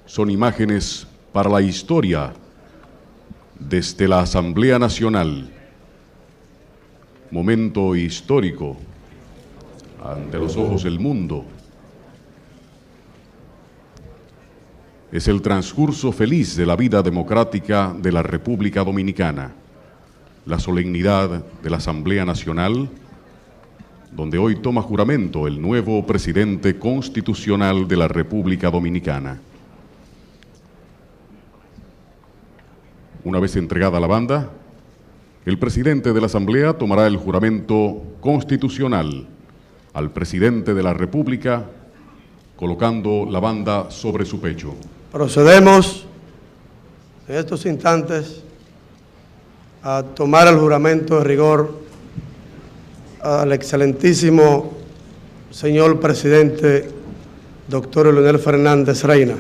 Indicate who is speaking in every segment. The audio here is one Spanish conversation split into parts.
Speaker 1: son imágenes para la historia desde la Asamblea Nacional. Momento histórico ante los ojos del mundo. Es el transcurso feliz de la vida democrática de la República Dominicana, la solemnidad de la Asamblea Nacional, donde hoy toma juramento el nuevo presidente constitucional de la República Dominicana. Una vez entregada la banda, el presidente de la Asamblea tomará el juramento constitucional al presidente de la República, colocando la banda sobre su pecho.
Speaker 2: Procedemos en estos instantes a tomar el juramento de rigor al excelentísimo señor presidente doctor Leonel Fernández Reina.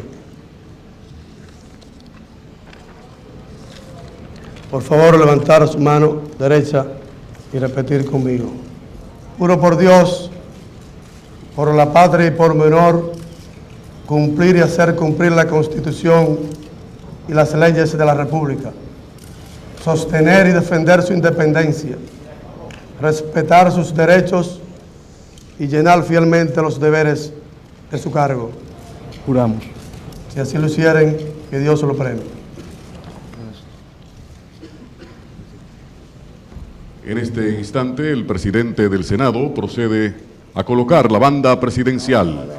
Speaker 2: Por favor, levantar su mano derecha y repetir conmigo. Juro por Dios, por la patria y por mi honor, cumplir y hacer cumplir la Constitución y las leyes de la República, sostener y defender su independencia, respetar sus derechos y llenar fielmente los deberes de su cargo.
Speaker 3: Juramos.
Speaker 2: Si así lo hicieren, que Dios se lo premie.
Speaker 1: En este instante, el presidente del Senado procede a colocar la banda presidencial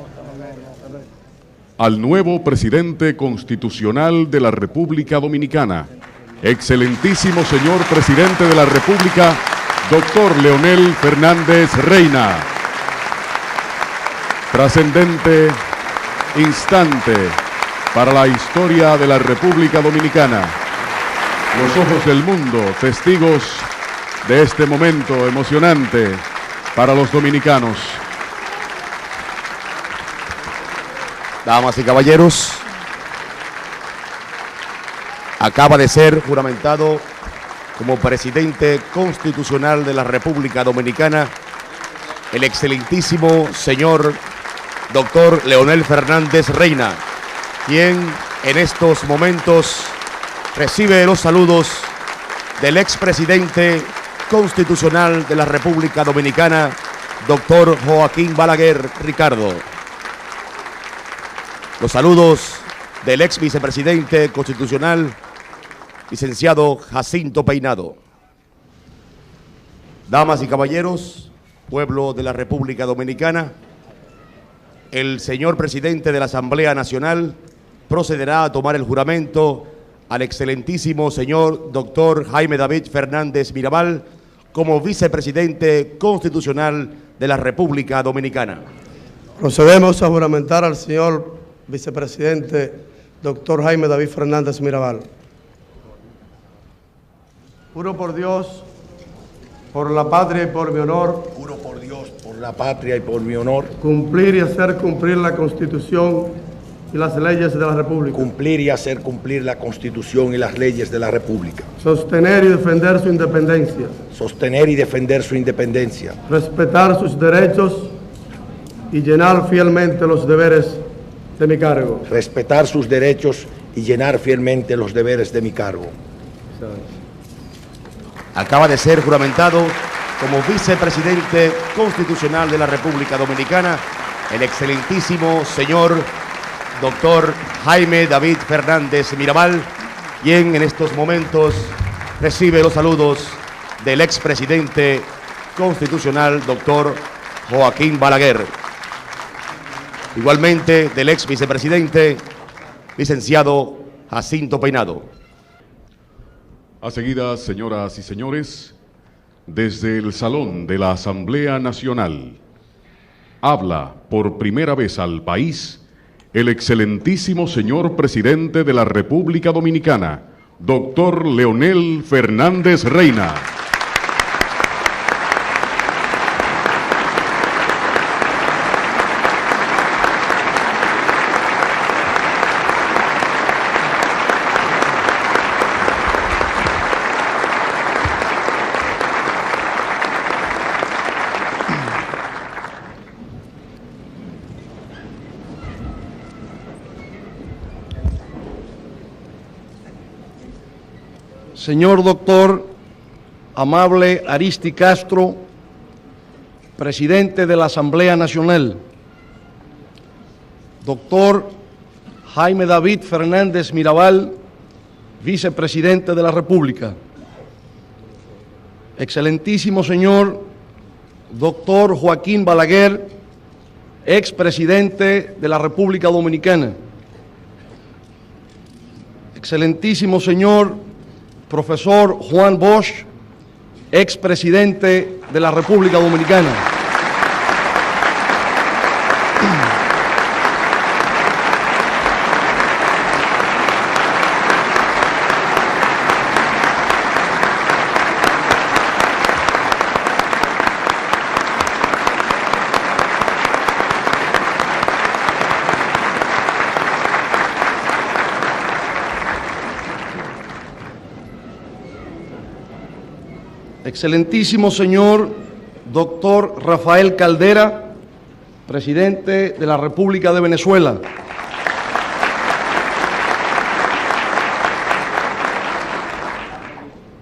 Speaker 1: al nuevo presidente constitucional de la República Dominicana, excelentísimo señor presidente de la República, doctor Leonel Fernández Reina. Trascendente instante para la historia de la República Dominicana. Los ojos del mundo, testigos de este momento emocionante para los dominicanos.
Speaker 4: Damas y caballeros, acaba de ser juramentado como presidente constitucional de la República Dominicana el excelentísimo señor doctor Leonel Fernández Reina, quien en estos momentos recibe los saludos del expresidente constitucional de la República Dominicana, doctor Joaquín Balaguer Ricardo. Los saludos del ex vicepresidente constitucional, licenciado Jacinto Peinado. Damas y caballeros, pueblo de la República Dominicana, el señor presidente de la Asamblea Nacional procederá a tomar el juramento al excelentísimo señor doctor Jaime David Fernández Mirabal como vicepresidente constitucional de la República Dominicana.
Speaker 2: Procedemos a juramentar al señor vicepresidente doctor Jaime David Fernández Mirabal. Juro por Dios, por la patria y por mi honor.
Speaker 5: Juro por Dios, por la patria y por mi honor.
Speaker 2: Cumplir y hacer cumplir la Constitución y las leyes de la República.
Speaker 5: Cumplir y hacer cumplir la Constitución y las leyes de la República.
Speaker 2: Sostener y defender su independencia.
Speaker 5: Sostener y defender su independencia.
Speaker 2: Respetar sus derechos y llenar fielmente los deberes de mi cargo.
Speaker 5: Respetar sus derechos y llenar fielmente los deberes de mi cargo.
Speaker 4: Acaba de ser juramentado como vicepresidente constitucional de la República Dominicana el excelentísimo señor doctor Jaime David Fernández Mirabal, quien en estos momentos recibe los saludos del expresidente constitucional doctor Joaquín Balaguer. Igualmente del ex vicepresidente, licenciado Jacinto Peinado.
Speaker 1: A seguida, señoras y señores, desde el Salón de la Asamblea Nacional, habla por primera vez al país el excelentísimo señor presidente de la República Dominicana, doctor Leonel Fernández Reina.
Speaker 3: señor doctor Amable Aristi Castro, presidente de la Asamblea Nacional, doctor Jaime David Fernández Mirabal, vicepresidente de la República, excelentísimo señor doctor Joaquín Balaguer, expresidente de la República Dominicana, excelentísimo señor profesor Juan Bosch, expresidente de la República Dominicana, excelentísimo señor doctor Rafael Caldera, presidente de la República de Venezuela,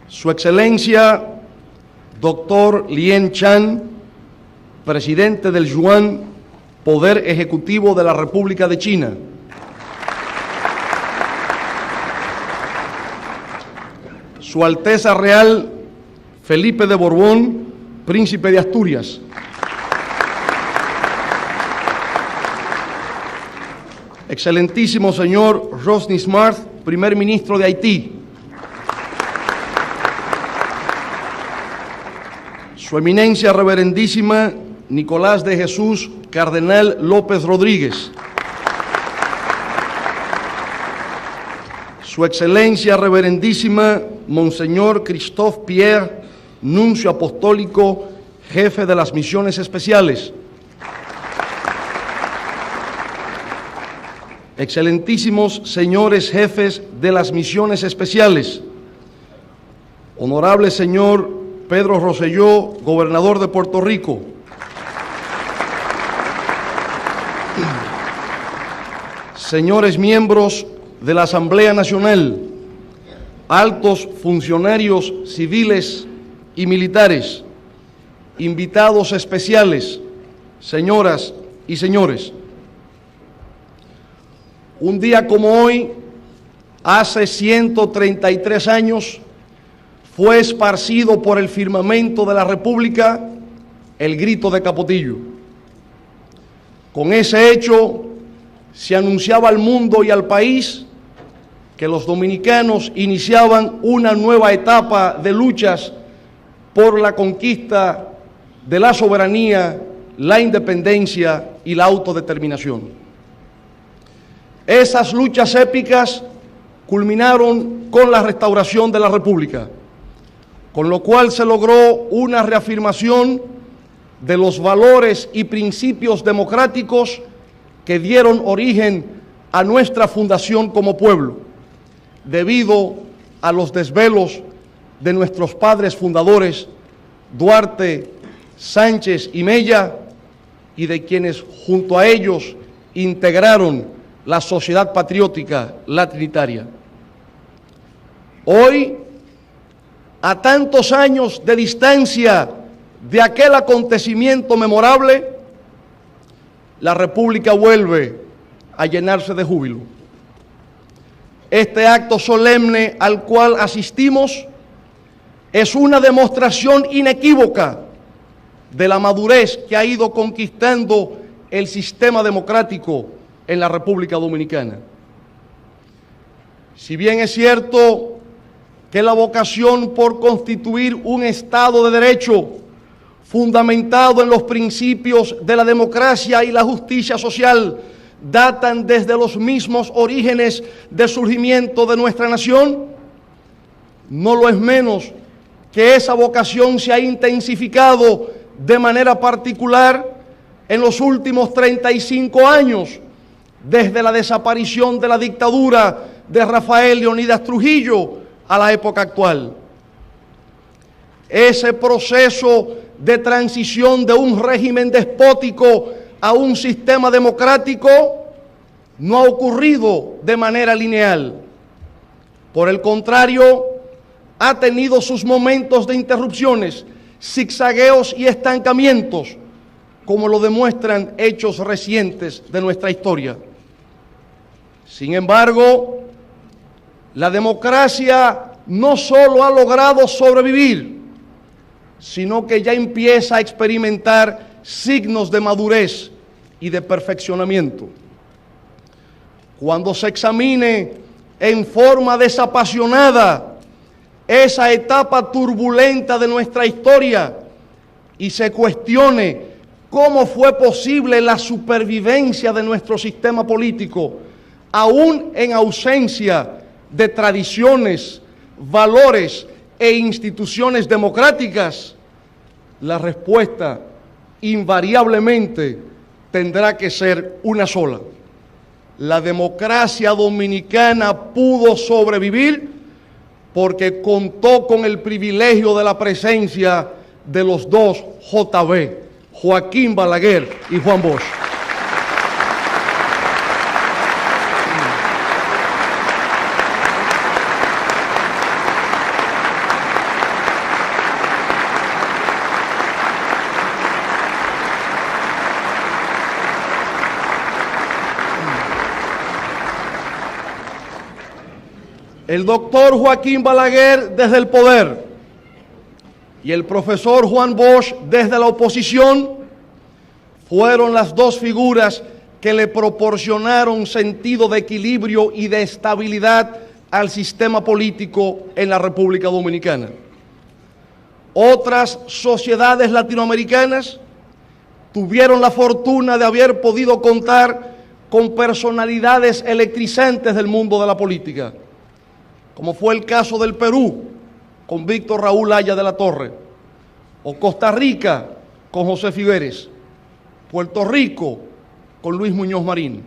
Speaker 3: Su Excelencia doctor Lien Chan, presidente del Yuan, Poder Ejecutivo de la República de China, Su Alteza Real Felipe de Borbón, Príncipe de Asturias, excelentísimo señor Rosny Smart, Primer Ministro de Haití, Su Eminencia Reverendísima Nicolás de Jesús Cardenal López Rodríguez, Su Excelencia Reverendísima Monseñor Christophe Pierre, Nuncio Apostólico, Jefe de las Misiones Especiales, excelentísimos señores jefes de las Misiones Especiales, honorable señor Pedro Rosselló, Gobernador de Puerto Rico, señores miembros de la Asamblea Nacional, altos funcionarios civiles y militares, invitados especiales, señoras y señores. Un día como hoy, hace 133 años, fue esparcido por el firmamento de la República el grito de Capotillo. Con ese hecho se anunciaba al mundo y al país que los dominicanos iniciaban una nueva etapa de luchas por la conquista de la soberanía, la independencia y la autodeterminación. Esas luchas épicas culminaron con la restauración de la República, con lo cual se logró una reafirmación de los valores y principios democráticos que dieron origen a nuestra fundación como pueblo, debido a los desvelos de nuestros padres fundadores, Duarte, Sánchez y Mella, y de quienes junto a ellos integraron la Sociedad Patriótica La Trinitaria. Hoy, a tantos años de distancia de aquel acontecimiento memorable, la República vuelve a llenarse de júbilo. Este acto solemne al cual asistimos es una demostración inequívoca de la madurez que ha ido conquistando el sistema democrático en la República Dominicana. Si bien es cierto que la vocación por constituir un Estado de Derecho fundamentado en los principios de la democracia y la justicia social datan desde los mismos orígenes de surgimiento de nuestra nación, no lo es menos que esa vocación se ha intensificado de manera particular en los últimos 35 años, desde la desaparición de la dictadura de Rafael Leónidas Trujillo a la época actual. Ese proceso de transición de un régimen despótico a un sistema democrático no ha ocurrido de manera lineal. Por el contrario, ha tenido sus momentos de interrupciones, zigzagueos y estancamientos, como lo demuestran hechos recientes de nuestra historia. Sin embargo, la democracia no solo ha logrado sobrevivir, sino que ya empieza a experimentar signos de madurez y de perfeccionamiento. Cuando se examine en forma desapasionada esa etapa turbulenta de nuestra historia y se cuestione cómo fue posible la supervivencia de nuestro sistema político, aún en ausencia de tradiciones, valores e instituciones democráticas, la respuesta invariablemente tendrá que ser una sola. La democracia dominicana pudo sobrevivir porque contó con el privilegio de la presencia de los dos JB, Joaquín Balaguer y Juan Bosch. El doctor Joaquín Balaguer desde el poder y el profesor Juan Bosch desde la oposición fueron las dos figuras que le proporcionaron sentido de equilibrio y de estabilidad al sistema político en la República Dominicana. Otras sociedades latinoamericanas tuvieron la fortuna de haber podido contar con personalidades electrizantes del mundo de la política, como fue el caso del Perú, con Víctor Raúl Haya de la Torre, o Costa Rica, con José Figueres, Puerto Rico, con Luis Muñoz Marín.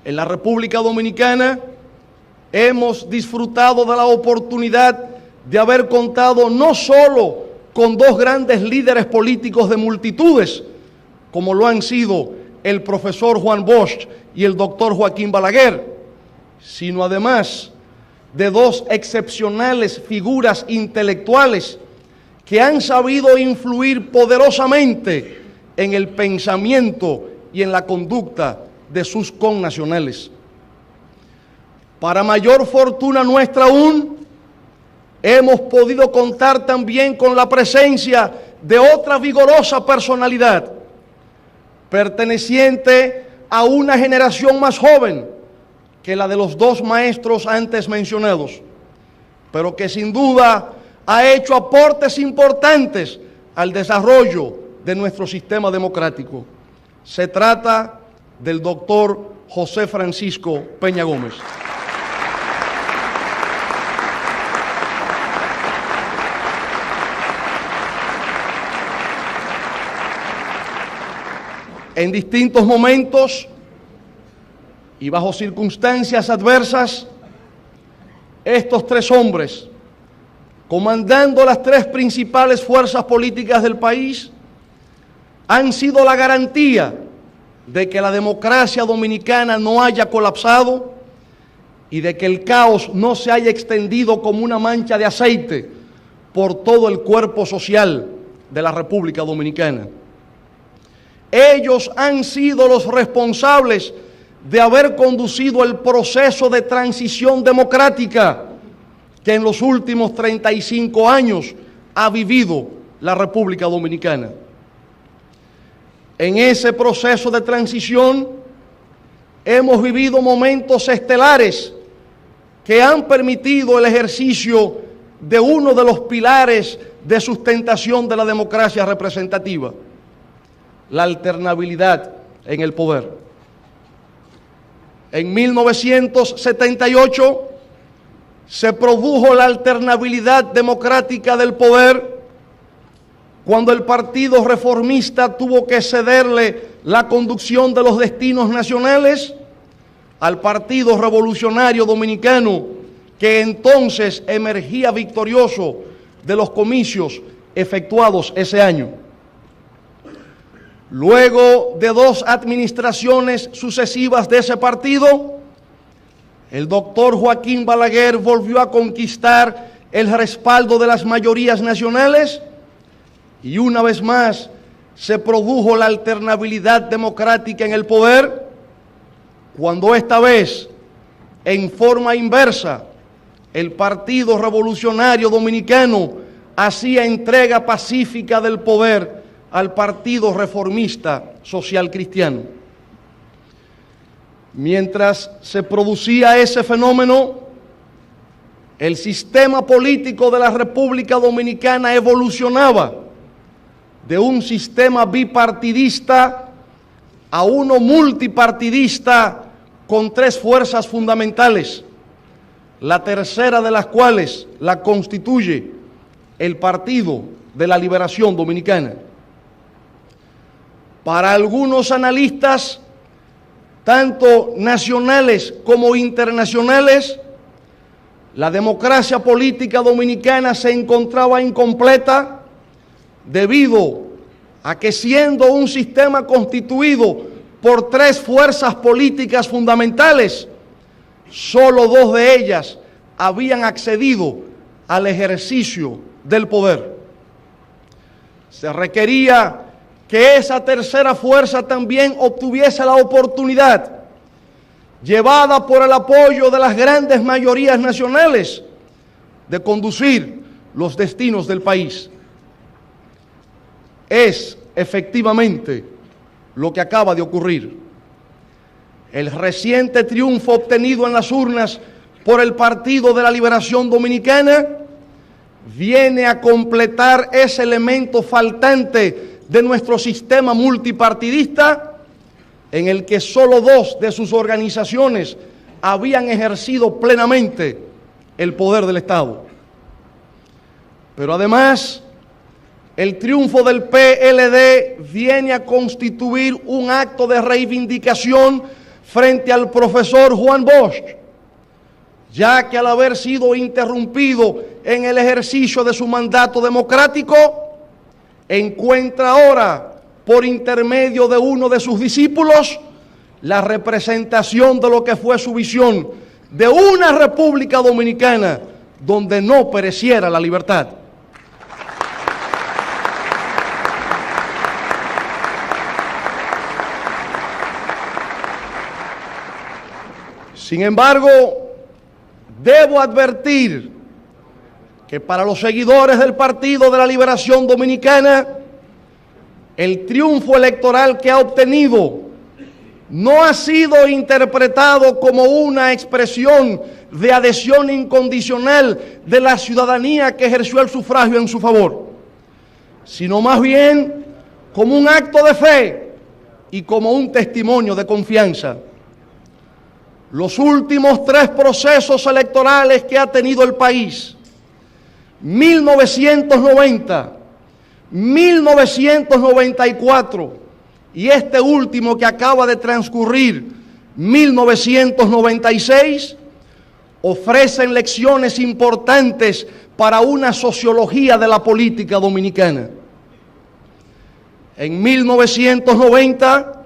Speaker 3: En la República Dominicana hemos disfrutado de la oportunidad de haber contado no solo con dos grandes líderes políticos de multitudes, como lo han sido el profesor Juan Bosch y el doctor Joaquín Balaguer, sino además de dos excepcionales figuras intelectuales que han sabido influir poderosamente en el pensamiento y en la conducta de sus connacionales. Para mayor fortuna nuestra aún, hemos podido contar también con la presencia de otra vigorosa personalidad, perteneciente a una generación más joven que la de los dos maestros antes mencionados, pero que sin duda ha hecho aportes importantes al desarrollo de nuestro sistema democrático. Se trata del doctor José Francisco Peña Gómez. En distintos momentos y bajo circunstancias adversas, estos tres hombres, comandando las tres principales fuerzas políticas del país, han sido la garantía de que la democracia dominicana no haya colapsado y de que el caos no se haya extendido como una mancha de aceite por todo el cuerpo social de la República Dominicana. Ellos han sido los responsables de haber conducido el proceso de transición democrática que en los últimos 35 años ha vivido la República Dominicana. En ese proceso de transición hemos vivido momentos estelares que han permitido el ejercicio de uno de los pilares de sustentación de la democracia representativa, la alternabilidad en el poder. En 1978 se produjo la alternabilidad democrática del poder cuando el Partido Reformista tuvo que cederle la conducción de los destinos nacionales al Partido Revolucionario Dominicano, que entonces emergía victorioso de los comicios efectuados ese año. Luego de dos administraciones sucesivas de ese partido, el doctor Joaquín Balaguer volvió a conquistar el respaldo de las mayorías nacionales y una vez más se produjo la alternabilidad democrática en el poder, cuando esta vez, en forma inversa, el Partido Revolucionario Dominicano hacía entrega pacífica del poder al Partido Reformista Social Cristiano. Mientras se producía ese fenómeno, el sistema político de la República Dominicana evolucionaba de un sistema bipartidista a uno multipartidista con tres fuerzas fundamentales, la tercera de las cuales la constituye el Partido de la Liberación Dominicana. Para algunos analistas, tanto nacionales como internacionales, la democracia política dominicana se encontraba incompleta debido a que, siendo un sistema constituido por tres fuerzas políticas fundamentales, solo dos de ellas habían accedido al ejercicio del poder. Se requería que esa tercera fuerza también obtuviese la oportunidad, llevada por el apoyo de las grandes mayorías nacionales, de conducir los destinos del país. Es efectivamente lo que acaba de ocurrir. El reciente triunfo obtenido en las urnas por el Partido de la Liberación Dominicana viene a completar ese elemento faltante de nuestro sistema multipartidista, en el que solo dos de sus organizaciones habían ejercido plenamente el poder del Estado. Pero además, el triunfo del PLD viene a constituir un acto de reivindicación frente al profesor Juan Bosch, ya que al haber sido interrumpido en el ejercicio de su mandato democrático, encuentra ahora, por intermedio de uno de sus discípulos, la representación de lo que fue su visión de una República Dominicana donde no pereciera la libertad. Sin embargo, debo advertir que para los seguidores del Partido de la Liberación Dominicana, el triunfo electoral que ha obtenido no ha sido interpretado como una expresión de adhesión incondicional de la ciudadanía que ejerció el sufragio en su favor, sino más bien como un acto de fe y como un testimonio de confianza. Los últimos tres procesos electorales que ha tenido el país, 1990, 1994 y este último que acaba de transcurrir, 1996, ofrecen lecciones importantes para una sociología de la política dominicana. En 1990,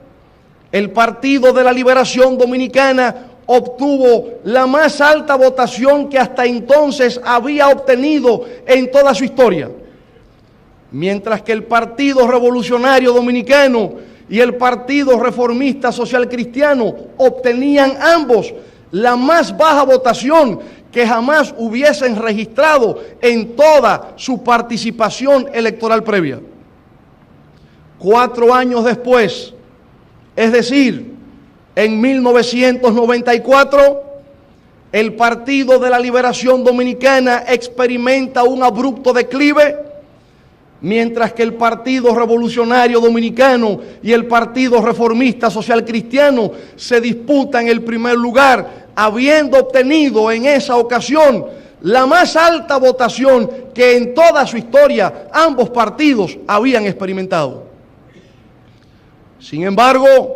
Speaker 3: el Partido de la Liberación Dominicana obtuvo la más alta votación que hasta entonces había obtenido en toda su historia, mientras que el Partido Revolucionario Dominicano y el Partido Reformista Social Cristiano obtenían ambos la más baja votación que jamás hubiesen registrado en toda su participación electoral previa. 4 años después, es decir, en 1994, el Partido de la Liberación Dominicana experimenta un abrupto declive, mientras que el Partido Revolucionario Dominicano y el Partido Reformista Social Cristiano se disputan el primer lugar, habiendo obtenido en esa ocasión la más alta votación que en toda su historia ambos partidos habían experimentado. Sin embargo,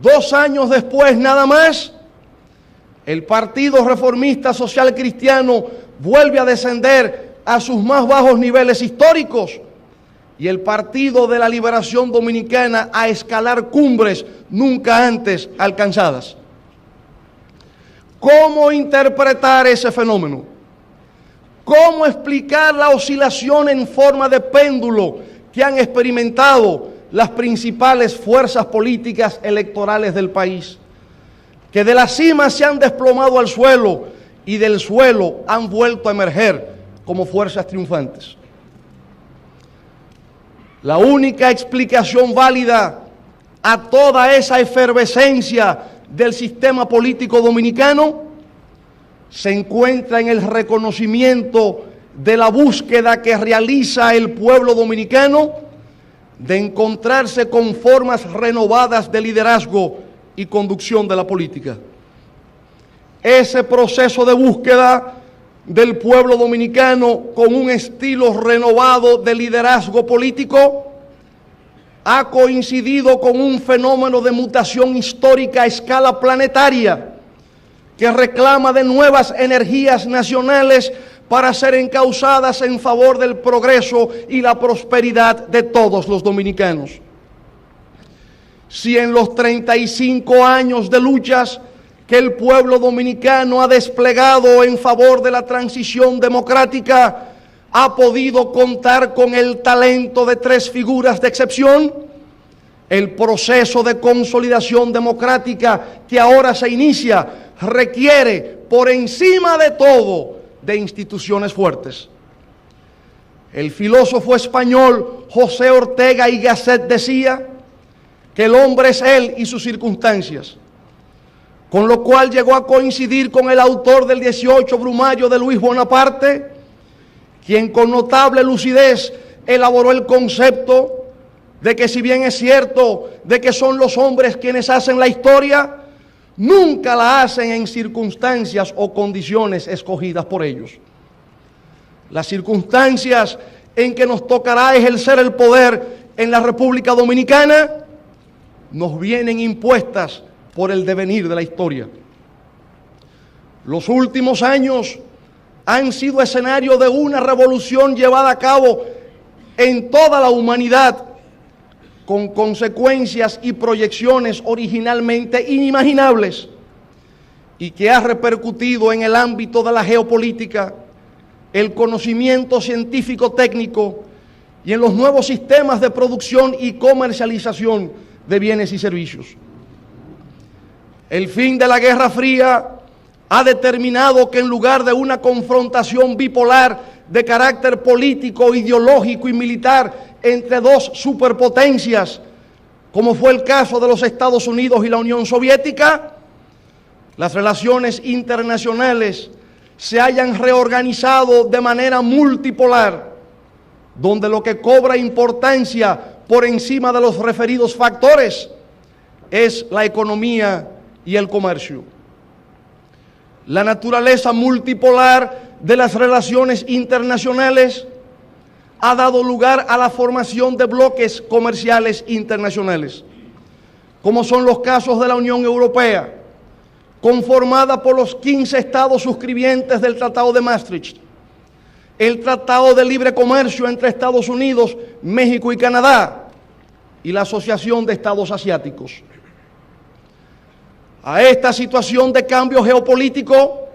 Speaker 3: 2 años después nada más, el Partido Reformista Social Cristiano vuelve a descender a sus más bajos niveles históricos y el Partido de la Liberación Dominicana a escalar cumbres nunca antes alcanzadas. ¿Cómo interpretar ese fenómeno? ¿Cómo explicar la oscilación en forma de péndulo que han experimentado las principales fuerzas políticas electorales del país? Que de la cima se han desplomado al suelo y del suelo han vuelto a emerger como fuerzas triunfantes. La única explicación válida a toda esa efervescencia del sistema político dominicano se encuentra en el reconocimiento de la búsqueda que realiza el pueblo dominicano de encontrarse con formas renovadas de liderazgo y conducción de la política. Ese proceso de búsqueda del pueblo dominicano con un estilo renovado de liderazgo político ha coincidido con un fenómeno de mutación histórica a escala planetaria que reclama de nuevas energías nacionales para ser encauzadas en favor del progreso y la prosperidad de todos los dominicanos. Si en los 35 años de luchas que el pueblo dominicano ha desplegado en favor de la transición democrática ha podido contar con el talento de tres figuras de excepción, el proceso de consolidación democrática que ahora se inicia requiere, por encima de todo, de instituciones fuertes. El filósofo español José Ortega y Gasset decía que el hombre es él y sus circunstancias, con lo cual llegó a coincidir con el autor del 18 Brumario de Luis Bonaparte, quien con notable lucidez elaboró el concepto de que, si bien es cierto de que son los hombres quienes hacen la historia, nunca la hacen en circunstancias o condiciones escogidas por ellos. Las circunstancias en que nos tocará ejercer el poder en la República Dominicana nos vienen impuestas por el devenir de la historia. Los últimos años han sido escenario de una revolución llevada a cabo en toda la humanidad, con consecuencias y proyecciones originalmente inimaginables, y que ha repercutido en el ámbito de la geopolítica, el conocimiento científico técnico y en los nuevos sistemas de producción y comercialización de bienes y servicios. El fin de la Guerra Fría ha determinado que en lugar de una confrontación bipolar de carácter político, ideológico y militar entre dos superpotencias, como fue el caso de los Estados Unidos y la Unión Soviética, las relaciones internacionales se hayan reorganizado de manera multipolar, donde lo que cobra importancia por encima de los referidos factores es la economía y el comercio. La naturaleza multipolar de las relaciones internacionales ha dado lugar a la formación de bloques comerciales internacionales, como son los casos de la Unión Europea, conformada por los 15 estados suscribientes del Tratado de Maastricht, el Tratado de Libre Comercio entre Estados Unidos, México y Canadá, y la Asociación de Estados Asiáticos. A esta situación de cambio geopolítico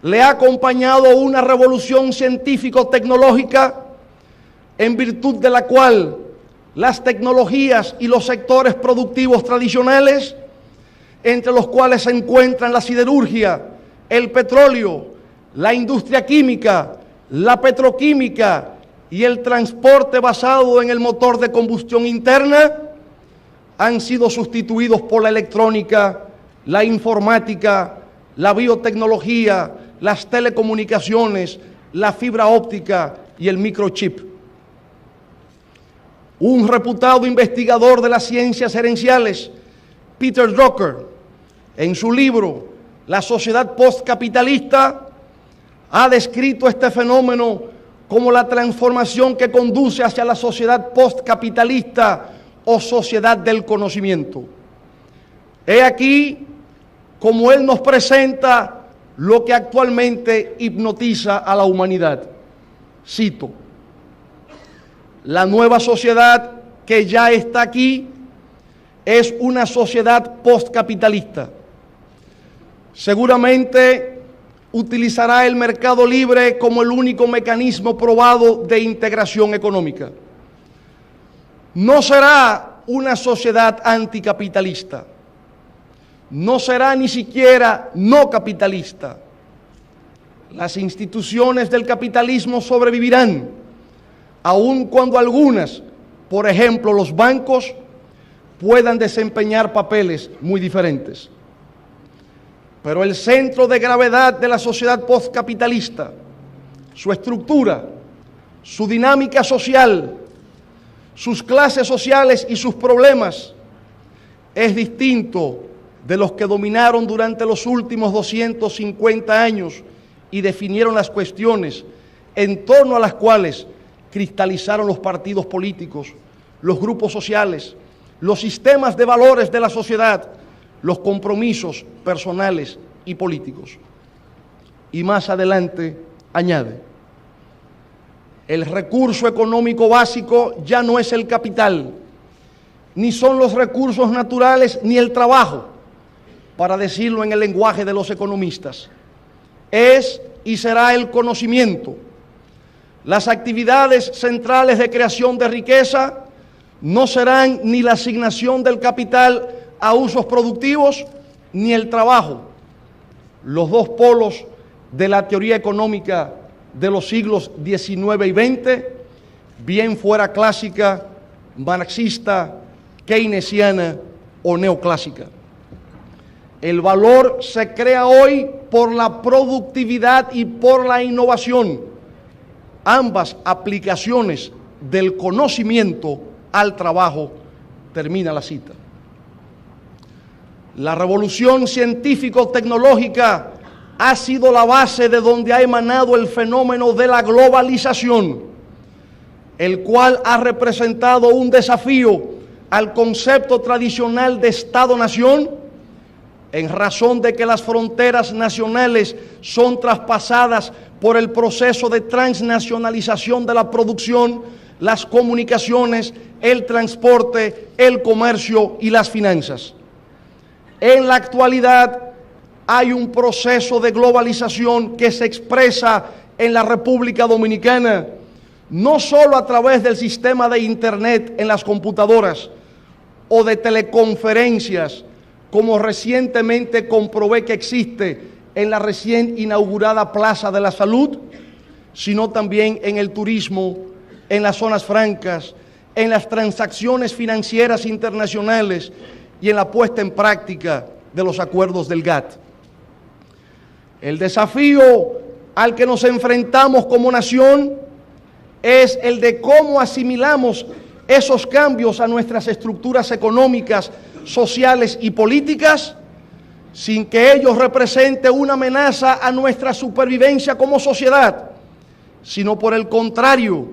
Speaker 3: le ha acompañado una revolución científico-tecnológica en virtud de la cual las tecnologías y los sectores productivos tradicionales, entre los cuales se encuentran la siderurgia, el petróleo, la industria química, la petroquímica y el transporte basado en el motor de combustión interna, han sido sustituidos por la electrónica, la informática, la biotecnología, las telecomunicaciones, la fibra óptica y el microchip. Un reputado investigador de las ciencias gerenciales, Peter Drucker, en su libro La sociedad postcapitalista, ha descrito este fenómeno como la transformación que conduce hacia la sociedad postcapitalista o sociedad del conocimiento. He aquí como él nos presenta lo que actualmente hipnotiza a la humanidad. Cito: la nueva sociedad que ya está aquí es una sociedad postcapitalista. Seguramente utilizará el mercado libre como el único mecanismo probado de integración económica. No será una sociedad anticapitalista, no será ni siquiera no capitalista. Las instituciones del capitalismo sobrevivirán, aun cuando algunas, por ejemplo los bancos, puedan desempeñar papeles muy diferentes. Pero el centro de gravedad de la sociedad postcapitalista, su estructura, su dinámica social, sus clases sociales y sus problemas, es distinto de los que dominaron durante los últimos 250 años y definieron las cuestiones en torno a las cuales cristalizaron los partidos políticos, los grupos sociales, los sistemas de valores de la sociedad, los compromisos personales y políticos. Y más adelante añade: el recurso económico básico ya no es el capital, ni son los recursos naturales ni el trabajo, para decirlo en el lenguaje de los economistas. Es y será el conocimiento. Las actividades centrales de creación de riqueza no serán ni la asignación del capital a usos productivos, ni el trabajo, los dos polos de la teoría económica de los siglos XIX y XX, bien fuera clásica, marxista, keynesiana o neoclásica. El valor se crea hoy por la productividad y por la innovación, ambas aplicaciones del conocimiento al trabajo. Termina la cita. La revolución científico-tecnológica ha sido la base de donde ha emanado el fenómeno de la globalización, el cual ha representado un desafío al concepto tradicional de Estado-nación, en razón de que las fronteras nacionales son traspasadas por el proceso de transnacionalización de la producción, las comunicaciones, el transporte, el comercio y las finanzas. En la actualidad hay un proceso de globalización que se expresa en la República Dominicana, no solo a través del sistema de Internet en las computadoras o de teleconferencias, como recientemente comprobé que existe en la recién inaugurada Plaza de la Salud, sino también en el turismo, en las zonas francas, en las transacciones financieras internacionales y en la puesta en práctica de los acuerdos del GATT. El desafío al que nos enfrentamos como nación es el de cómo asimilamos esos cambios a nuestras estructuras económicas, sociales y políticas, sin que ellos representen una amenaza a nuestra supervivencia como sociedad, sino por el contrario,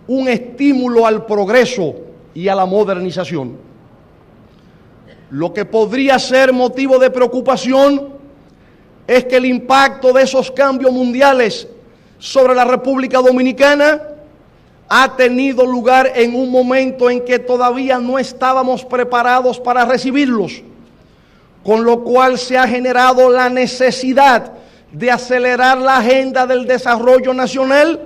Speaker 3: un estímulo al progreso y a la modernización. Lo que podría ser motivo de preocupación es que el impacto de esos cambios mundiales sobre la República Dominicana ha tenido lugar en un momento en que todavía no estábamos preparados para recibirlos, con lo cual se ha generado la necesidad de acelerar la agenda del desarrollo nacional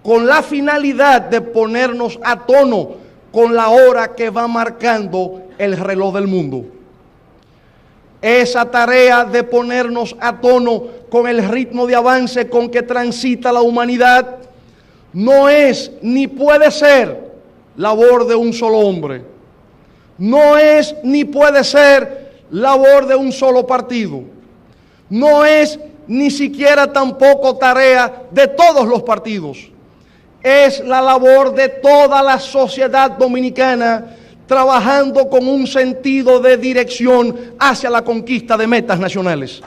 Speaker 3: con la finalidad de ponernos a tono con la hora que va marcando el reloj del mundo. Esa tarea de ponernos a tono con el ritmo de avance con que transita la humanidad no es ni puede ser labor de un solo hombre, no es ni puede ser labor de un solo partido, no es ni siquiera tampoco tarea de todos los partidos, es la labor de toda la sociedad dominicana trabajando con un sentido de dirección hacia la conquista de metas nacionales.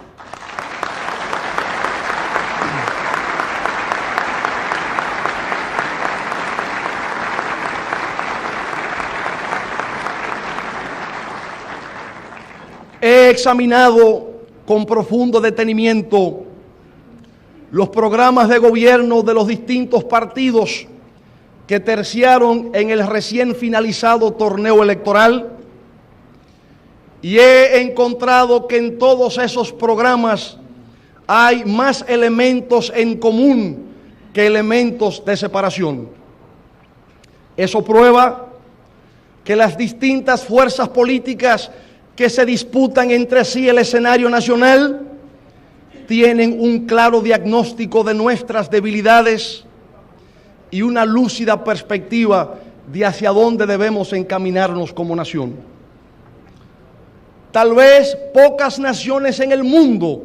Speaker 3: He examinado con profundo detenimiento los programas de gobierno de los distintos partidos que terciaron en el recién finalizado torneo electoral y he encontrado que en todos esos programas hay más elementos en común que elementos de separación. Eso prueba que las distintas fuerzas políticas que se disputan entre sí el escenario nacional tienen un claro diagnóstico de nuestras debilidades y una lúcida perspectiva de hacia dónde debemos encaminarnos como nación. Tal vez pocas naciones en el mundo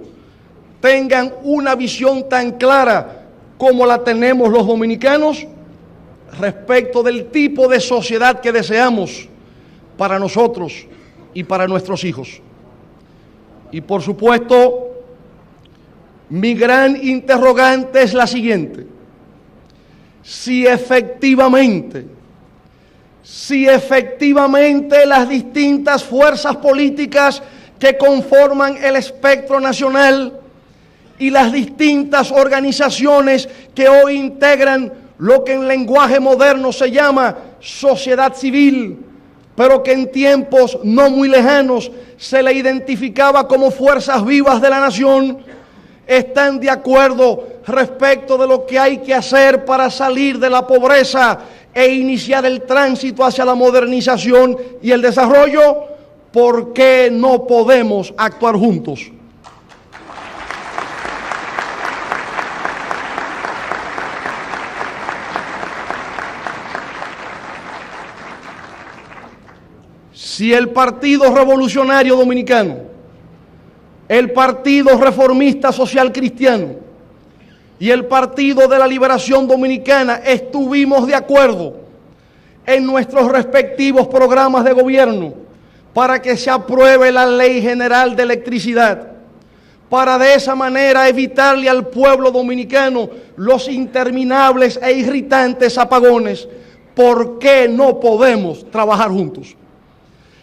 Speaker 3: tengan una visión tan clara como la tenemos los dominicanos respecto del tipo de sociedad que deseamos para nosotros y para nuestros hijos. Y por supuesto, mi gran interrogante es la siguiente: si efectivamente las distintas fuerzas políticas que conforman el espectro nacional y las distintas organizaciones que hoy integran lo que en lenguaje moderno se llama sociedad civil, pero que en tiempos no muy lejanos se le identificaba como fuerzas vivas de la nación, están de acuerdo respecto de lo que hay que hacer para salir de la pobreza e iniciar el tránsito hacia la modernización y el desarrollo. ¿Por qué no podemos actuar juntos? Si el Partido Revolucionario Dominicano, el Partido Reformista Social Cristiano y el Partido de la Liberación Dominicana estuvimos de acuerdo en nuestros respectivos programas de gobierno para que se apruebe la Ley General de Electricidad, para de esa manera evitarle al pueblo dominicano los interminables e irritantes apagones, ¿por qué no podemos trabajar juntos?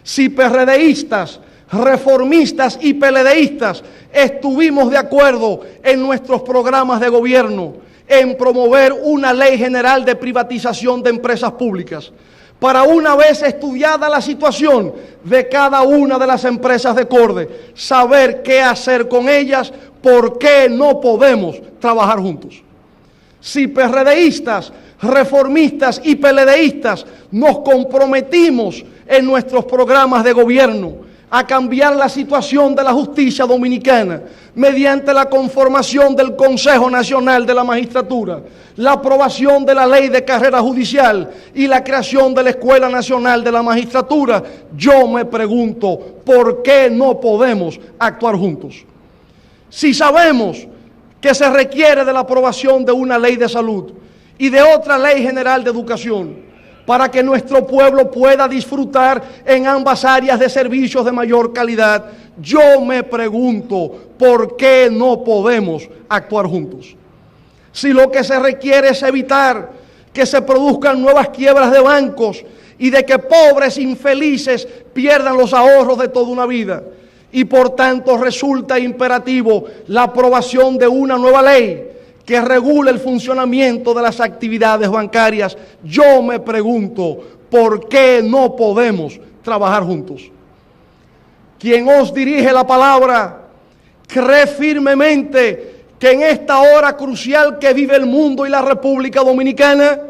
Speaker 3: Si PRDistas, reformistas y PLDistas estuvimos de acuerdo en nuestros programas de gobierno en promover una ley general de privatización de empresas públicas, para una vez estudiada la situación de cada una de las empresas de Corde, saber qué hacer con ellas, ¿por qué no podemos trabajar juntos? Si PRDistas, reformistas y PLDistas nos comprometimos en nuestros programas de gobierno a cambiar la situación de la justicia dominicana mediante la conformación del Consejo Nacional de la Magistratura, la aprobación de la Ley de Carrera Judicial y la creación de la Escuela Nacional de la Magistratura, yo me pregunto, ¿por qué no podemos actuar juntos? Si sabemos que se requiere de la aprobación de una ley de salud y de otra ley general de educación, para que nuestro pueblo pueda disfrutar en ambas áreas de servicios de mayor calidad, yo me pregunto, ¿por qué no podemos actuar juntos? Si lo que se requiere es evitar que se produzcan nuevas quiebras de bancos y de que pobres infelices pierdan los ahorros de toda una vida, y por tanto resulta imperativo la aprobación de una nueva ley que regule el funcionamiento de las actividades bancarias, yo me pregunto, ¿por qué no podemos trabajar juntos? Quien os dirige la palabra cree firmemente que en esta hora crucial que vive el mundo y la República Dominicana,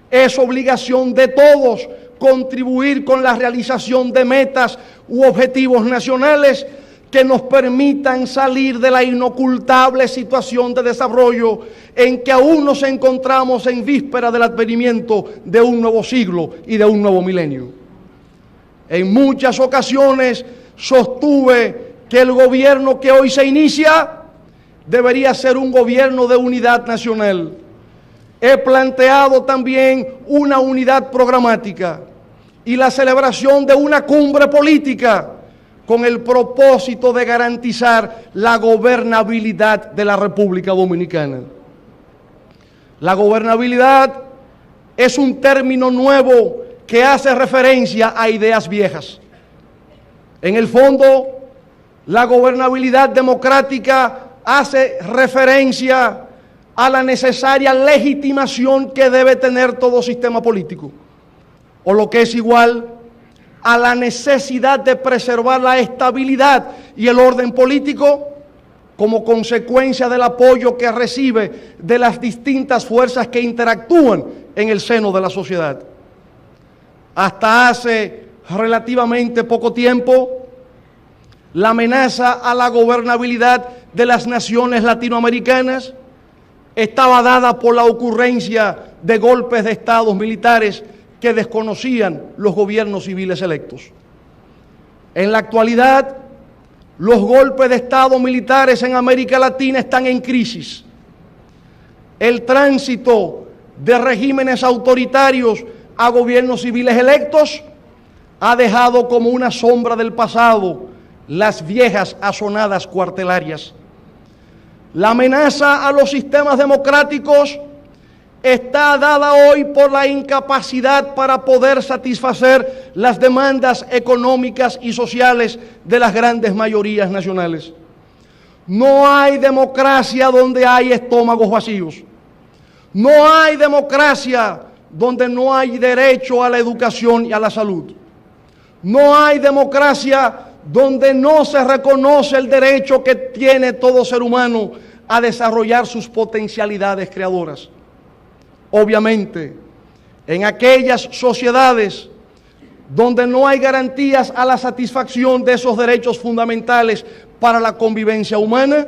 Speaker 3: es obligación de todos contribuir con la realización de metas u objetivos nacionales que nos permitan salir de la inocultable situación de desarrollo en que aún nos encontramos en víspera del advenimiento de un nuevo siglo y de un nuevo milenio. En muchas ocasiones sostuve que el gobierno que hoy se inicia debería ser un gobierno de unidad nacional. He planteado también una unidad programática y la celebración de una cumbre política con el propósito de garantizar la gobernabilidad de la República Dominicana. La gobernabilidad es un término nuevo que hace referencia a ideas viejas. En el fondo, la gobernabilidad democrática hace referencia a la necesaria legitimación que debe tener todo sistema político, o lo que es igual, a la necesidad de preservar la estabilidad y el orden político como consecuencia del apoyo que recibe de las distintas fuerzas que interactúan en el seno de la sociedad. Hasta hace relativamente poco tiempo, la amenaza a la gobernabilidad de las naciones latinoamericanas estaba dada por la ocurrencia de golpes de estados militares que desconocían los gobiernos civiles electos. En la actualidad, los golpes de estado militares en América Latina están en crisis. El tránsito de regímenes autoritarios a gobiernos civiles electos ha dejado como una sombra del pasado las viejas asonadas cuartelarias. La amenaza a los sistemas democráticos está dada hoy por la incapacidad para poder satisfacer las demandas económicas y sociales de las grandes mayorías nacionales. No hay democracia donde hay estómagos vacíos. No hay democracia donde no hay derecho a la educación y a la salud. No hay democracia donde no se reconoce el derecho que tiene todo ser humano a desarrollar sus potencialidades creadoras. Obviamente, en aquellas sociedades donde no hay garantías a la satisfacción de esos derechos fundamentales para la convivencia humana,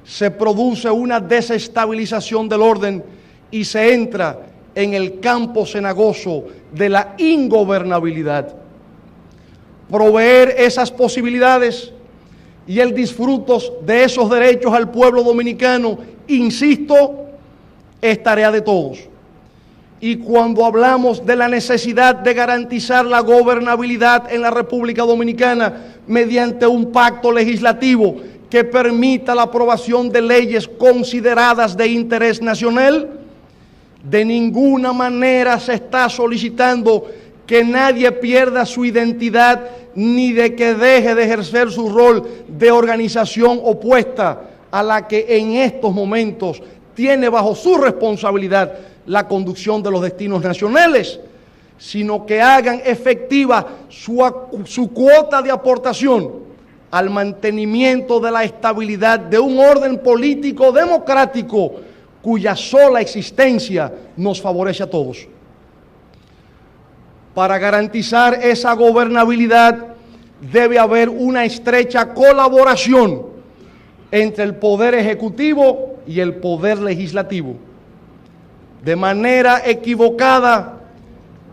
Speaker 3: se produce una desestabilización del orden y se entra en el campo cenagoso de la ingobernabilidad. Proveer esas posibilidades y el disfruto de esos derechos al pueblo dominicano, insisto, es tarea de todos. Y cuando hablamos de la necesidad de garantizar la gobernabilidad en la República Dominicana mediante un pacto legislativo que permita la aprobación de leyes consideradas de interés nacional, de ninguna manera se está solicitando que nadie pierda su identidad ni de que deje de ejercer su rol de organización opuesta a la que en estos momentos tiene bajo su responsabilidad la conducción de los destinos nacionales, sino que hagan efectiva su cuota de aportación al mantenimiento de la estabilidad de un orden político democrático cuya sola existencia nos favorece a todos. Para garantizar esa gobernabilidad debe haber una estrecha colaboración entre el Poder Ejecutivo y el Poder Legislativo. De manera equivocada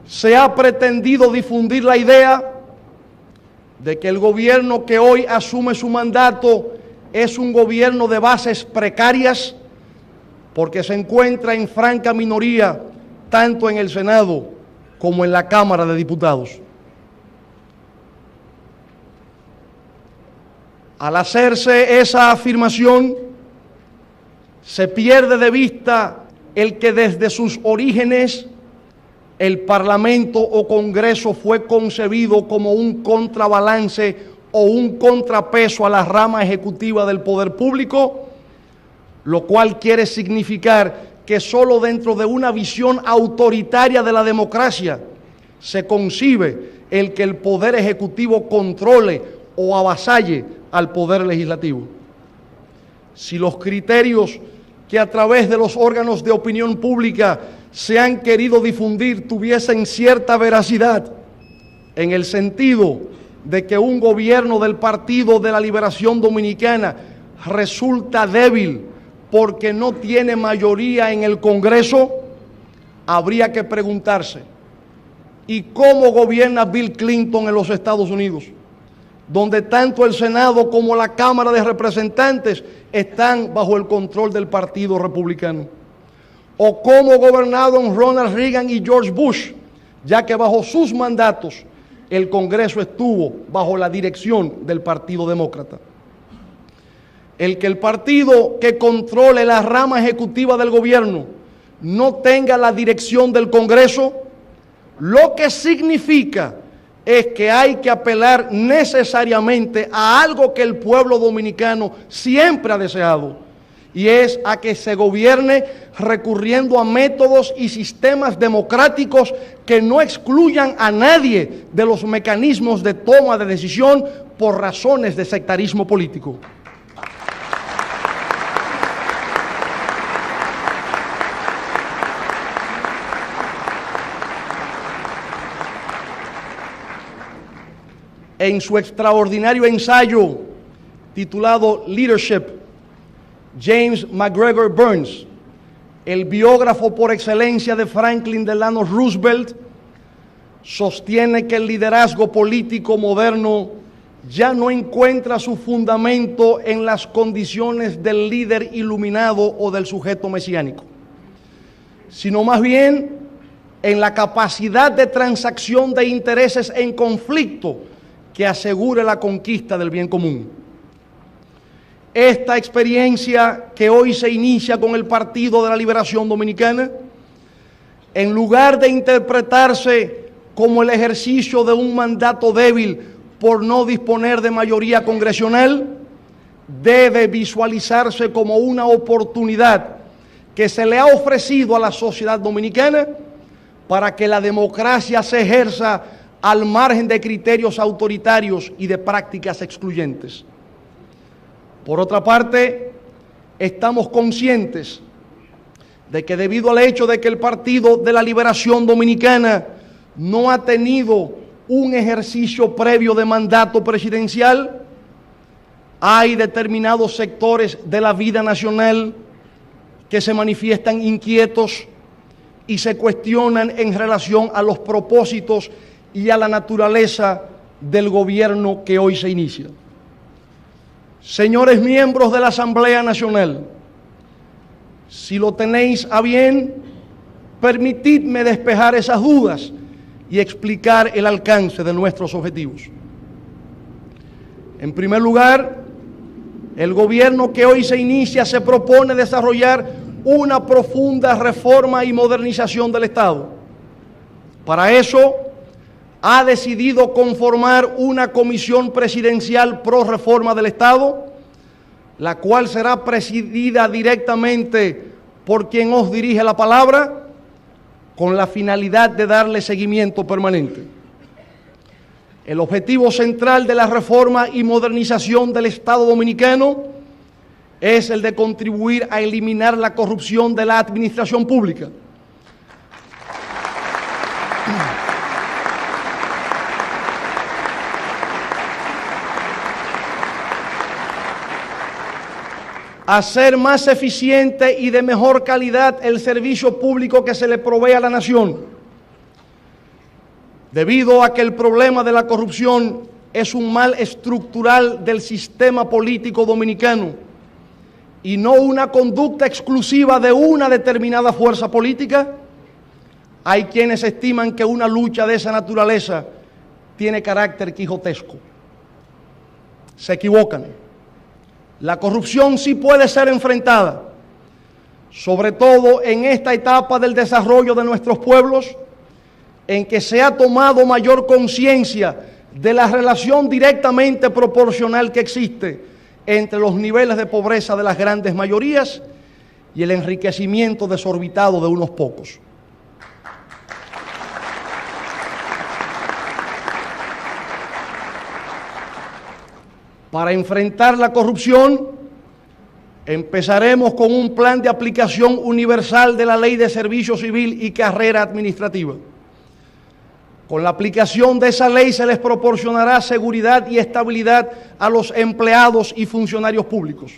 Speaker 3: se ha pretendido difundir la idea de que el gobierno que hoy asume su mandato es un gobierno de bases precarias porque se encuentra en franca minoría tanto en el Senado como en la Cámara de Diputados. Al hacerse esa afirmación, se pierde de vista el que desde sus orígenes el Parlamento o Congreso fue concebido como un contrabalance o un contrapeso a la rama ejecutiva del poder público, lo cual quiere significar que solo dentro de una visión autoritaria de la democracia se concibe el que el poder ejecutivo controle o avasalle al poder legislativo. Si los criterios que a través de los órganos de opinión pública se han querido difundir tuviesen cierta veracidad, en el sentido de que un gobierno del Partido de la Liberación Dominicana resulta débil porque no tiene mayoría en el Congreso, habría que preguntarse, ¿y cómo gobierna Bill Clinton en los Estados Unidos? Donde tanto el Senado como la Cámara de Representantes están bajo el control del Partido Republicano. O cómo gobernaron Ronald Reagan y George Bush, ya que bajo sus mandatos el Congreso estuvo bajo la dirección del Partido Demócrata. El que el partido que controle la rama ejecutiva del gobierno no tenga la dirección del Congreso, lo que significa es que hay que apelar necesariamente a algo que el pueblo dominicano siempre ha deseado, y es a que se gobierne recurriendo a métodos y sistemas democráticos que no excluyan a nadie de los mecanismos de toma de decisión por razones de sectarismo político. en su extraordinario ensayo titulado Leadership, James MacGregor Burns, el biógrafo por excelencia de Franklin Delano Roosevelt, sostiene que el liderazgo político moderno ya no encuentra su fundamento en las condiciones del líder iluminado o del sujeto mesiánico, sino más bien en la capacidad de transacción de intereses en conflicto que asegure la conquista del bien común. Esta experiencia que hoy se inicia con el Partido de la Liberación Dominicana, en lugar de interpretarse como el ejercicio de un mandato débil por no disponer de mayoría congresional, debe visualizarse como una oportunidad que se le ha ofrecido a la sociedad dominicana para que la democracia se ejerza al margen de criterios autoritarios y de prácticas excluyentes. Por otra parte, estamos conscientes de que debido al hecho de que el Partido de la Liberación Dominicana no ha tenido un ejercicio previo de mandato presidencial, hay determinados sectores de la vida nacional que se manifiestan inquietos y se cuestionan en relación a los propósitos y a la naturaleza del gobierno que hoy se inicia. Señores miembros de la Asamblea Nacional, si lo tenéis a bien, permitidme despejar esas dudas y explicar el alcance de nuestros objetivos. En primer lugar, el gobierno que hoy se inicia se propone desarrollar una profunda reforma y modernización del Estado. Para eso, ha decidido conformar una comisión presidencial pro reforma del Estado, la cual será presidida directamente por quien os dirige la palabra, con la finalidad de darle seguimiento permanente. El objetivo central de la reforma y modernización del Estado dominicano es el de contribuir a eliminar la corrupción de la administración pública. Hacer más eficiente y de mejor calidad el servicio público que se le provee a la nación. Debido a que el problema de la corrupción es un mal estructural del sistema político dominicano y no una conducta exclusiva de una determinada fuerza política, hay quienes estiman que una lucha de esa naturaleza tiene carácter quijotesco. Se equivocan. La corrupción sí puede ser enfrentada, sobre todo en esta etapa del desarrollo de nuestros pueblos, en que se ha tomado mayor conciencia de la relación directamente proporcional que existe entre los niveles de pobreza de las grandes mayorías y el enriquecimiento desorbitado de unos pocos. Para enfrentar la corrupción, empezaremos con un plan de aplicación universal de la Ley de Servicio Civil y Carrera Administrativa. Con la aplicación de esa ley se les proporcionará seguridad y estabilidad a los empleados y funcionarios públicos.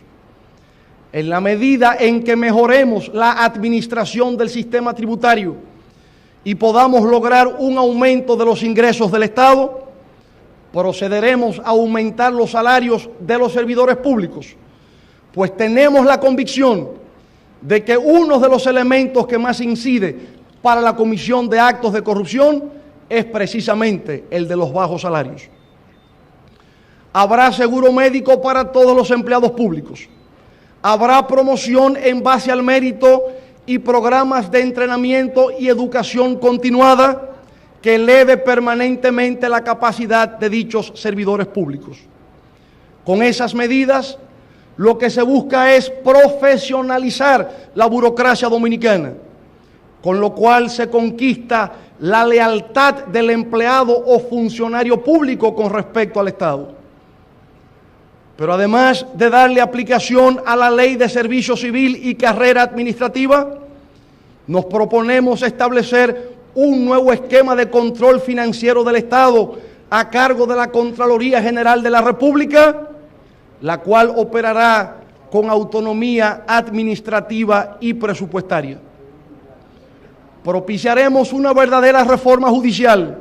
Speaker 3: En la medida en que mejoremos la administración del sistema tributario y podamos lograr un aumento de los ingresos del Estado, procederemos a aumentar los salarios de los servidores públicos, pues tenemos la convicción de que uno de los elementos que más incide para la comisión de actos de corrupción es precisamente el de los bajos salarios. Habrá seguro médico para todos los empleados públicos. Habrá promoción en base al mérito y programas de entrenamiento y educación continuada que eleve permanentemente la capacidad de dichos servidores públicos. Con esas medidas, lo que se busca es profesionalizar la burocracia dominicana, con lo cual se conquista la lealtad del empleado o funcionario público con respecto al Estado. Pero además de darle aplicación a la Ley de Servicio Civil y Carrera Administrativa, nos proponemos establecer un nuevo esquema de control financiero del Estado a cargo de la Contraloría General de la República, la cual operará con autonomía administrativa y presupuestaria. Propiciaremos una verdadera reforma judicial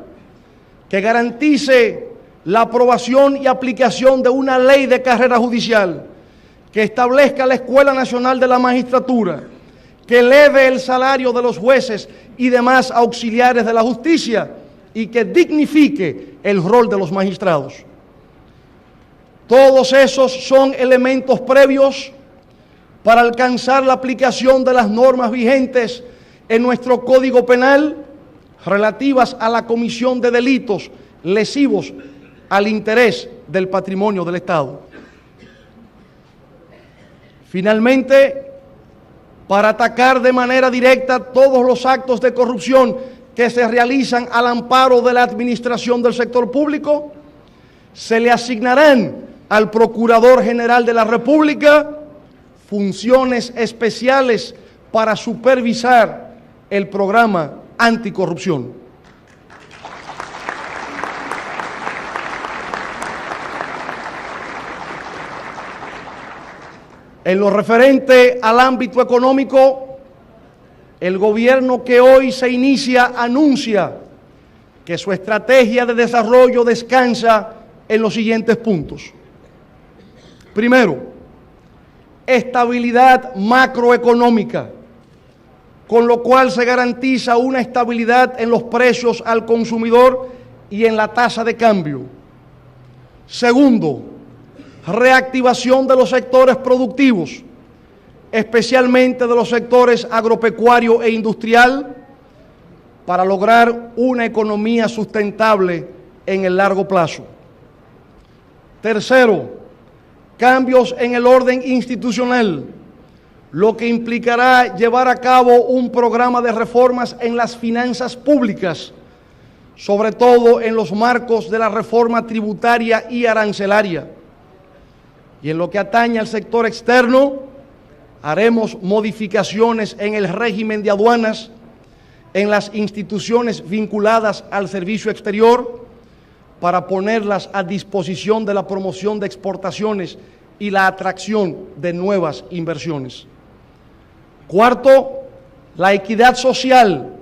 Speaker 3: que garantice la aprobación y aplicación de una ley de carrera judicial, que establezca la Escuela Nacional de la Magistratura, que eleve el salario de los jueces y demás auxiliares de la justicia y que dignifique el rol de los magistrados. Todos esos son elementos previos para alcanzar la aplicación de las normas vigentes en nuestro Código Penal relativas a la comisión de delitos lesivos al interés del patrimonio del Estado. Finalmente, para atacar de manera directa todos los actos de corrupción que se realizan al amparo de la administración del sector público, se le asignarán al Procurador General de la República funciones especiales para supervisar el programa anticorrupción. En lo referente al ámbito económico, el gobierno que hoy se inicia anuncia que su estrategia de desarrollo descansa en los siguientes puntos. Primero, estabilidad macroeconómica, con lo cual se garantiza una estabilidad en los precios al consumidor y en la tasa de cambio. Segundo, reactivación de los sectores productivos, especialmente de los sectores agropecuario e industrial, para lograr una economía sustentable en el largo plazo. Tercero, cambios en el orden institucional, lo que implicará llevar a cabo un programa de reformas en las finanzas públicas, sobre todo en los marcos de la reforma tributaria y arancelaria. Y en lo que atañe al sector externo, haremos modificaciones en el régimen de aduanas, en las instituciones vinculadas al servicio exterior, para ponerlas a disposición de la promoción de exportaciones y la atracción de nuevas inversiones. Cuarto, la equidad social,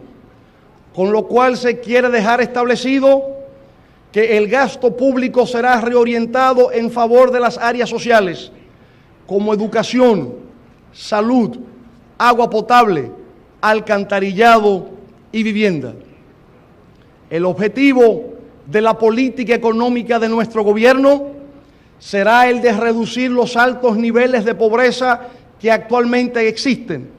Speaker 3: con lo cual se quiere dejar establecido que el gasto público será reorientado en favor de las áreas sociales, como educación, salud, agua potable, alcantarillado y vivienda. El objetivo de la política económica de nuestro gobierno será el de reducir los altos niveles de pobreza que actualmente existen,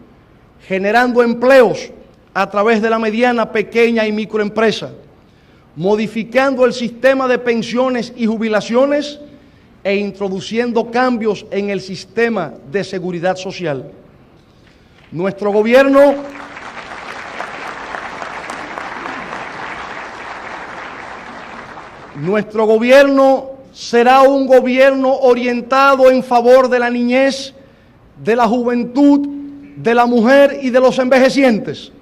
Speaker 3: generando empleos a través de la mediana, pequeña y microempresa, modificando el sistema de pensiones y jubilaciones e introduciendo cambios en el sistema de seguridad social. Nuestro gobierno será un gobierno orientado en favor de la niñez, de la juventud, de la mujer y de los envejecientes.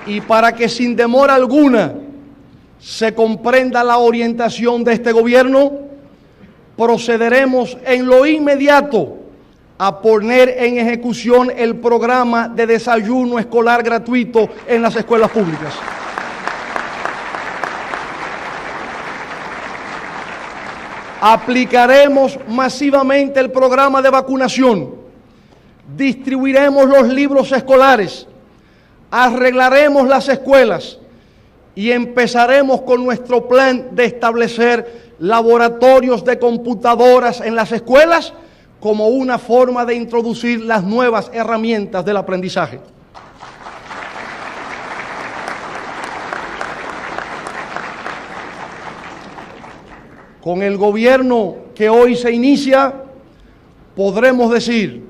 Speaker 3: Y para que sin demora alguna se comprenda la orientación de este gobierno, procederemos en lo inmediato a poner en ejecución el programa de desayuno escolar gratuito en las escuelas públicas. Aplicaremos masivamente el programa de vacunación, distribuiremos los libros escolares, arreglaremos las escuelas y empezaremos con nuestro plan de establecer laboratorios de computadoras en las escuelas como una forma de introducir las nuevas herramientas del aprendizaje. Con el gobierno que hoy se inicia, podremos decir: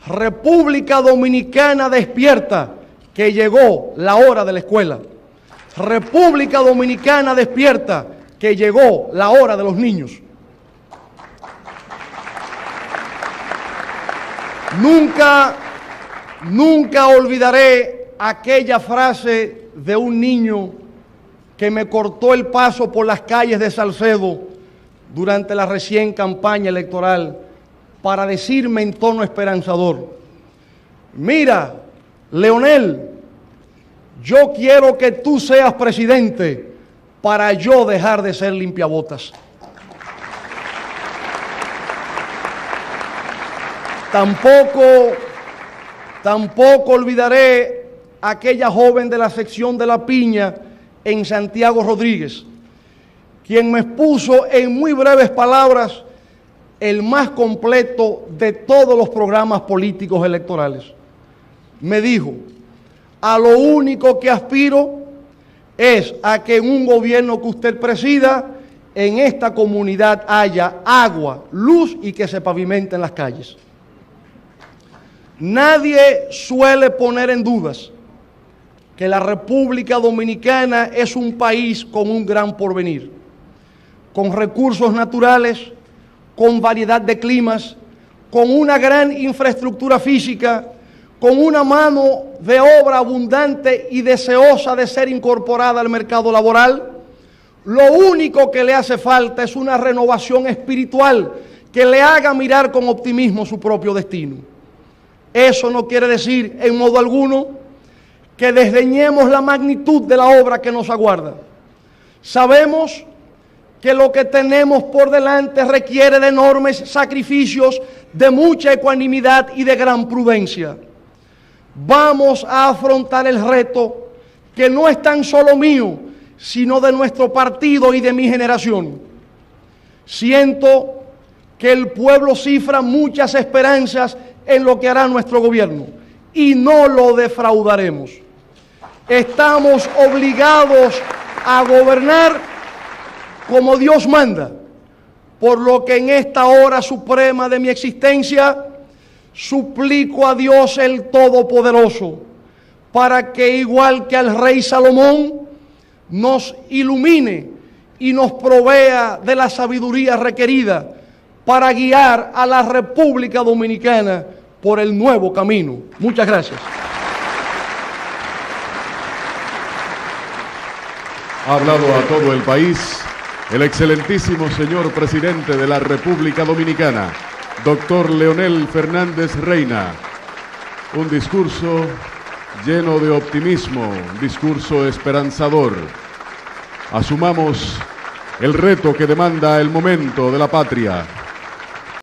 Speaker 3: República Dominicana despierta, que llegó la hora de la escuela. República Dominicana despierta, que llegó la hora de los niños. Nunca olvidaré aquella frase de un niño que me cortó el paso por las calles de Salcedo durante la recién campaña electoral para decirme en tono esperanzador: mira, Leonel, yo quiero que tú seas presidente para yo dejar de ser limpiabotas. Tampoco olvidaré a aquella joven de la sección de La Piña en Santiago Rodríguez, quien me expuso en muy breves palabras el más completo de todos los programas políticos electorales. Me dijo: a lo único que aspiro es a que en un gobierno que usted presida, en esta comunidad haya agua, luz y que se pavimenten las calles. Nadie suele poner en dudas que la República Dominicana es un país con un gran porvenir, con recursos naturales, con variedad de climas, con una gran infraestructura física, con una mano de obra abundante y deseosa de ser incorporada al mercado laboral. Lo único que le hace falta es una renovación espiritual que le haga mirar con optimismo su propio destino. Eso no quiere decir en modo alguno que desdeñemos la magnitud de la obra que nos aguarda. Sabemos que lo que tenemos por delante requiere de enormes sacrificios, de mucha ecuanimidad y de gran prudencia. Vamos a afrontar el reto que no es tan solo mío, sino de nuestro partido y de mi generación. Siento que el pueblo cifra muchas esperanzas en lo que hará nuestro gobierno y no lo defraudaremos. Estamos obligados a gobernar como Dios manda, por lo que en esta hora suprema de mi existencia suplico a Dios el Todopoderoso para que, igual que al rey Salomón, nos ilumine y nos provea de la sabiduría requerida para guiar a la República Dominicana por el nuevo camino. Muchas gracias.
Speaker 1: Ha hablado a todo el país el excelentísimo señor presidente de la República Dominicana, doctor Leonel Fernández Reina. Un discurso lleno de optimismo, un discurso esperanzador. Asumamos el reto que demanda el momento de la patria.